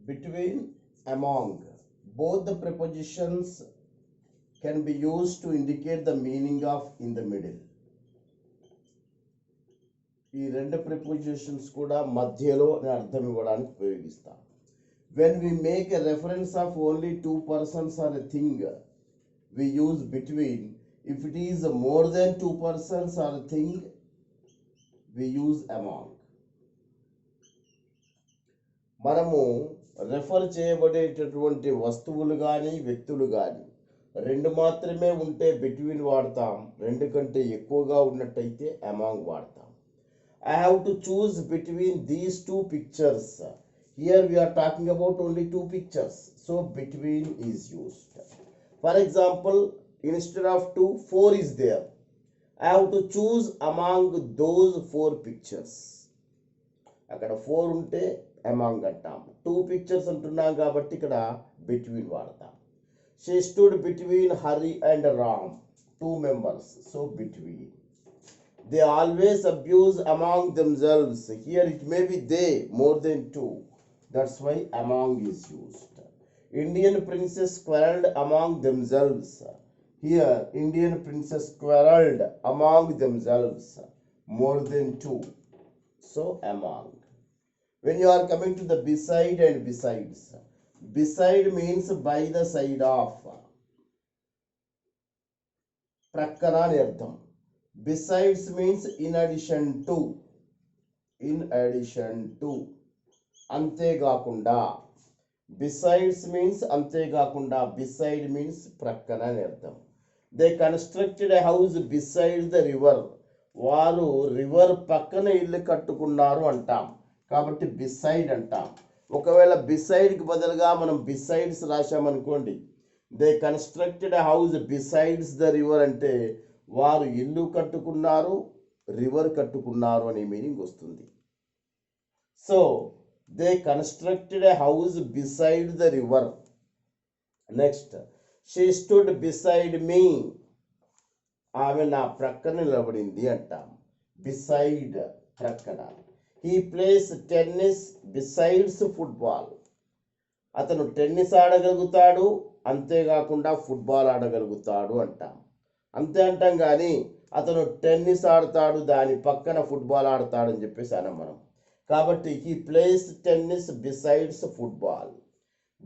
between, among. Both the prepositions can be used to indicate the meaning of in the middle. ఈ రెండు prepositions కూడా మధ్యలో అని అర్థం ఇవ్వడానికి ఉపయోగిస్తాం. When we make a reference of only two persons or a thing, we use between. If it is more than two persons or a thing, we use among. మనము refer చేయబడేటటువంటి వస్తువులు కానీ వ్యక్తులు కానీ రెండు మాత్రమే ఉంటే బిట్వీన్ వాడతాం, రెండు కంటే ఎక్కువగా ఉన్నట్టయితే అమాంగ్ వాడతాం. I have to choose between these two pictures. Here we are talking about only two pictures, so between is used. For example, instead of 2, 4 is there. I have to choose among those 4 pictures. అక్కడ 4 ఉంటే among అంటాం, 2 pictures అంటున్నాం కాబట్టి ఇక్కడ between వాడతాం. She stood between Hari and Ram, 2 members, so between. They always abuse among themselves. Here it may be they, more than 2. That's why among is used. Indian princess quarreled among themselves. Here Indian princess quarreled among themselves, more than 2. So among. When you are coming to the beside and besides, beside means by the side of, prakkana అని అర్థం. Besides means in addition to, in addition to, అంతేకాకుండా. Besides means అంతేకాకుండా, beside means ప్రక్కన అని అర్థం. They constructed a house beside the river. వారు river పక్కన ఇల్లు కట్టుకున్నారు అంటాం, కాబట్టి బిసైడ్ అంటాం. ఒకవేళ బిసైడ్కి బదులుగా మనం బిసైడ్స్ రాశామనుకోండి, they constructed a house besides the river అంటే వారు ఇల్లు కట్టుకున్నారు, రివర్ కట్టుకున్నారు అనే మీనింగ్ వస్తుంది. So they constructed a house beside the river. Next, she stood beside me. ఆమె నా ప్రక్కన నిలబడింది అంటాం, బిసైడ్ ప్రక్కన. He plays tennis besides football. అతను టెన్నిస్ ఆడగలుగుతాడు, అంతేకాకుండా ఫుట్బాల్ ఆడగలుగుతాడు అంటాం. అంతే అంటాం కానీ అతను టెన్నిస్ ఆడతాడు దాని పక్కన ఫుట్బాల్ ఆడతాడు అని చెప్పేసి అనం మనం. కాబట్టి he plays tennis besides football.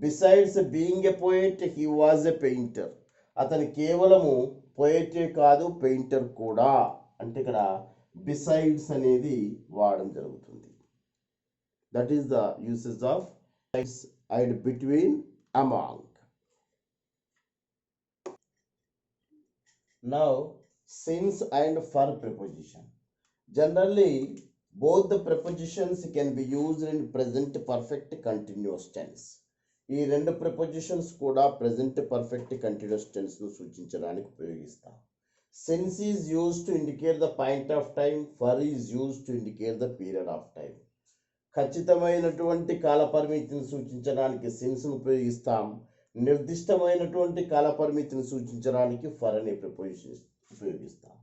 Besides being a poet, he was a painter. అతను కేవలము పోయెటే కాదు, పెయింటర్ కూడా. అంటే ఇక్కడ బిసైడ్స్ అనేది వాడడం జరుగుతుంది. That is the uses of and between, among. Now, since and for preposition. Generally, both the prepositions can be used in present perfect continuous tense. ఈ రెండు prepositions కూడా present perfect continuous tense ను సూచించడానికి ఉపయోగిస్తాం. Since is used to indicate the point of time, for is used to indicate the period of time. ఖచ్చితమైనటువంటి కాల పరిమితిని సూచించడానికి since ను ఉపయోగిస్తాం, నిర్దిష్టమైనటువంటి కాల పరిమితిని సూచించడానికి ఫర్ అనే ప్రిపోజిషన్ ఉపయోగిస్తాం.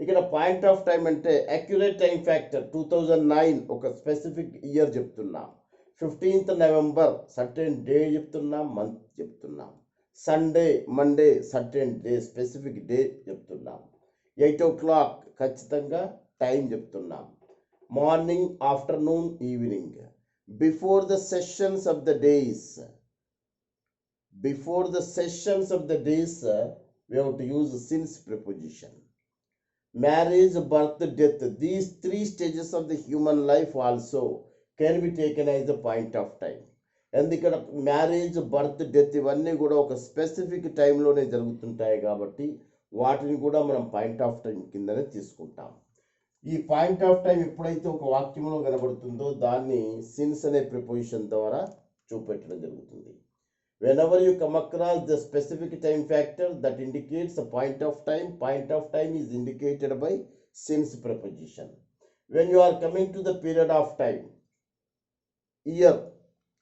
ఇక్కడ పాయింట్ ఆఫ్ టైం అంటే అక్యురేట్ టైం ఫ్యాక్టర్ 2009 ఒక స్పెసిఫిక్ ఇయర్ చెప్తున్నాం. 15th November సర్టెన్ డే చెప్తున్నాం, మంత్ చెప్తున్నాం. Sunday, Monday certain day specific day చెప్తున్నాం. 8 o'clock ఖచ్చితంగా టైం చెప్తున్నాం. Morning, afternoon, evening. Before the sessions of the days. Before the sessions of the days, we have to use since preposition. Marriage, birth, death. These 3 stages of the human life also can be taken as a point of time. And ఇక్కడ marriage, birth, death ఇవన్నీ కూడా ఒక specific టైంలోనే జరుగుతుంటాయి కాబట్టి వాటిని కూడా మనం పాయింట్ ఆఫ్ టైం కిందనే తీసుకుంటాం. ఈ పాయింట్ ఆఫ్ టైం ఎప్పుడైతే ఒక వాక్యంలో కనబడుతుందో దాన్ని సిన్స్ అనే ప్రిపోజిషన్ ద్వారా చూపెట్టడం జరుగుతుంది. Whenever you come across the specific time factor that indicates a point of time is indicated by since preposition. When you are coming to the period of time, year,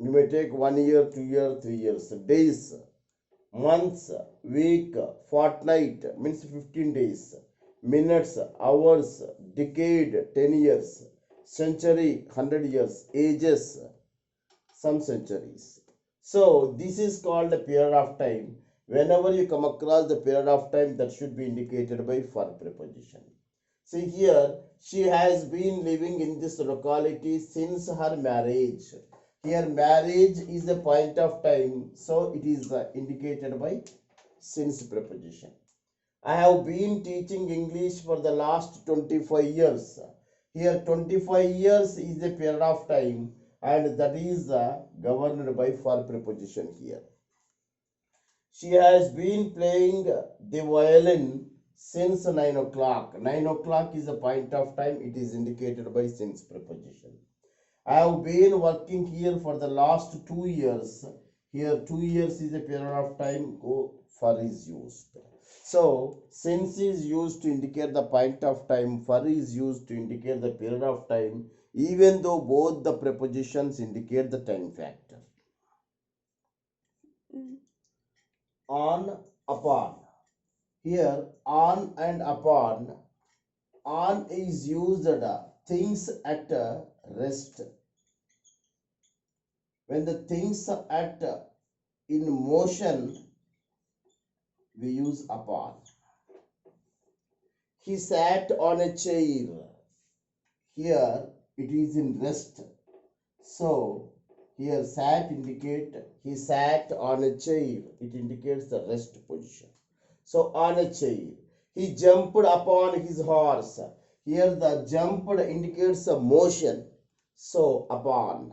you may take 1 year, 2 years, 3 years. Days, months, week, fortnight means 15 days. Minutes, hours, decade, 10 years. Century, 100 years. Ages, some centuries. So this is called a period of time. Whenever you come across the period of time, that should be indicated by for preposition. See here, she has been living in this locality since her marriage. Here marriage is a point of time, so it is indicated by since preposition. I have been teaching English for the last 25 years. Here 25 years is a period of time, and that is governed by for preposition here. She has been playing the violin since 9 o'clock. 9 o'clock is a point of time. It is indicated by since preposition. I have been working here for the last 2 years. Here 2 years is a period of time. Go for is used. So since is used to indicate the point of time. For is used to indicate the period of time. Even though both the prepositions indicate the time factor. On, upon. Here on and upon. On is used things at rest. When the things are at in motion, we use upon. He sat on a chair. Here it is in rest. So here sat indicate he sat on a chair. It indicates the rest position. So on a chair. He jumped upon his horse. Here the jumped indicates a motion. So upon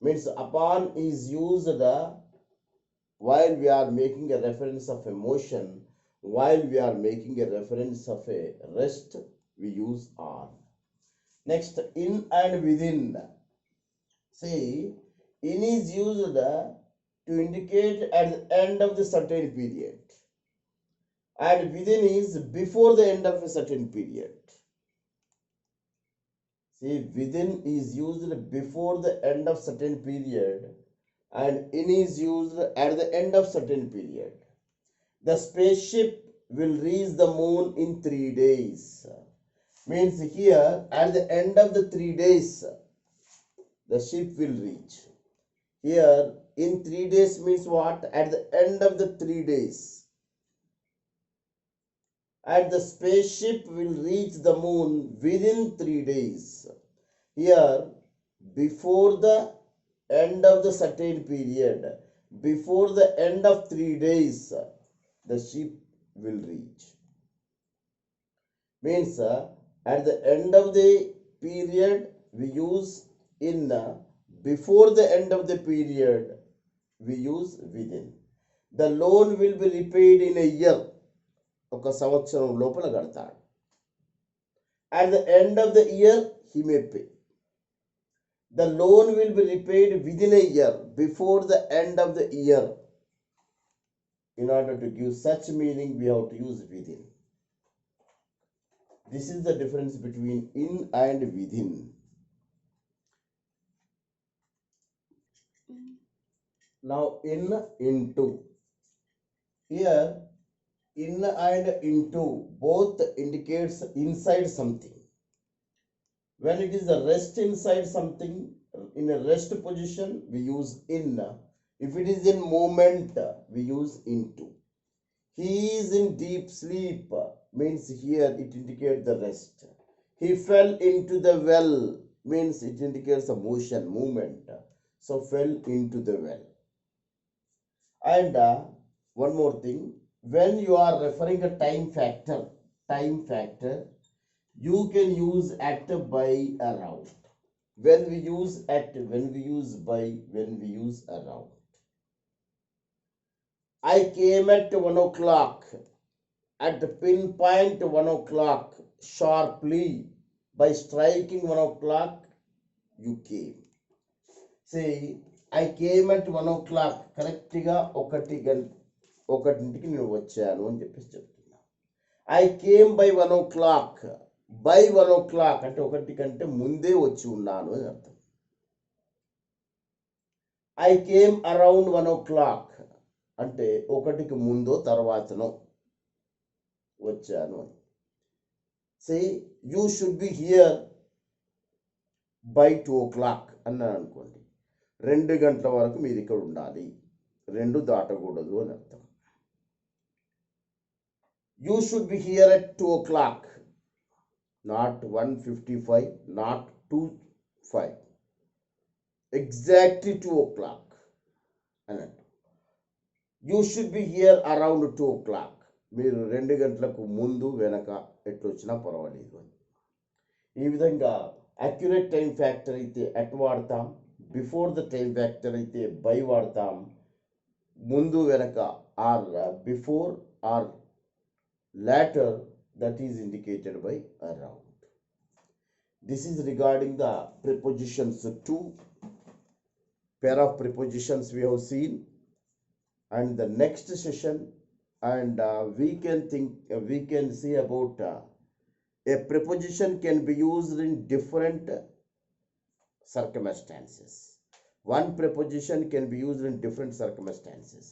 means upon is used while we are making a reference of a motion. While we are making a reference of a rest, we use on. Next, in and within. See, in is used to indicate at the end of the certain period, and within is before the end of a certain period. See, within is used before the end of certain period, and in is used at the end of certain period. The spaceship will reach the moon in 3 days. Means here at the end of the 3 days, the ship will reach. Here in 3 days means what? At the end of the 3 days. And the spaceship will reach the moon within 3 days. Here before the end of the certain period, before the end of 3 days, the ship will reach. Means at the end of the period we use in, before the end of the period we use within. The loan will be repaid in a year. ఒక సంవత్సరం లోపల కడతాడు. At the end of the year he may pay. The loan will be repaid within a year, before the end of the year. In order to give such meaning, we have to use within. This is the difference between in and within. Now in, into. Here in and into both indicates inside something. When it is a rest inside something, in a rest position, we use in. If it is in movement, we use into. He is in deep sleep means here it indicates the rest. He fell into the well means it indicates a motion, movement. So fell into the well. And one more thing, when you are referring a time factor, you can use at, by, around. When we use at, when we use by, when we use around. I came at 1 o'clock. At the pinpoint 1 o'clock, sharply, by striking 1 o'clock, you came. See, I came at 1 o'clock. కరెక్ట్గా ఒకటింటికి నేను వచ్చాను అని చెప్పేసి చెప్తున్నా. I came by 1 o'clock. By 1 o'clock అంటే ఒకటి కంటే ముందే వచ్చి ఉన్నాను అని అర్థం. I came around 1 o'clock అంటే ఒకటికి ముందో తర్వాతనో వచ్చాను. Say you should be here by 2 o'clock అన్నాను అనుకోండి. 2 గంటల వరకు మీరు ఇక్కడ ఉండాలి, 2 దాటకూడదు అని అర్థం. You should be here at 2 o'clock, not 1:55, not 2:05, exactly 2 o'clock అని అంటాం. You should be here around 2 o'clock, మీరు 2 గంటలకు ముందు వెనక ఎట్లొచ్చినా పర్వాలేదు అని. ఈ విధంగా అక్యురేట్ టైం ఫ్యాక్టర్ అయితే అట్ వాడతాం, బిఫోర్ ద టైం ఫ్యాక్టర్ అయితే బై వాడతాం, ముందు వెనక or before or later, that is indicated by around. This is regarding the prepositions to. Pair of prepositions we have seen, and the next session, and we can see about a preposition can be used in different circumstances. One preposition can be used in different circumstances,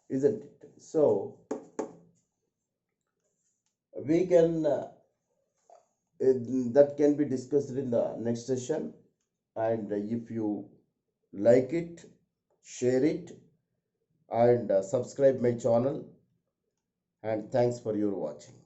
isn't it? So we can that can be discussed in the next session, and if you like it, share it, and subscribe my channel, and thanks for your watching.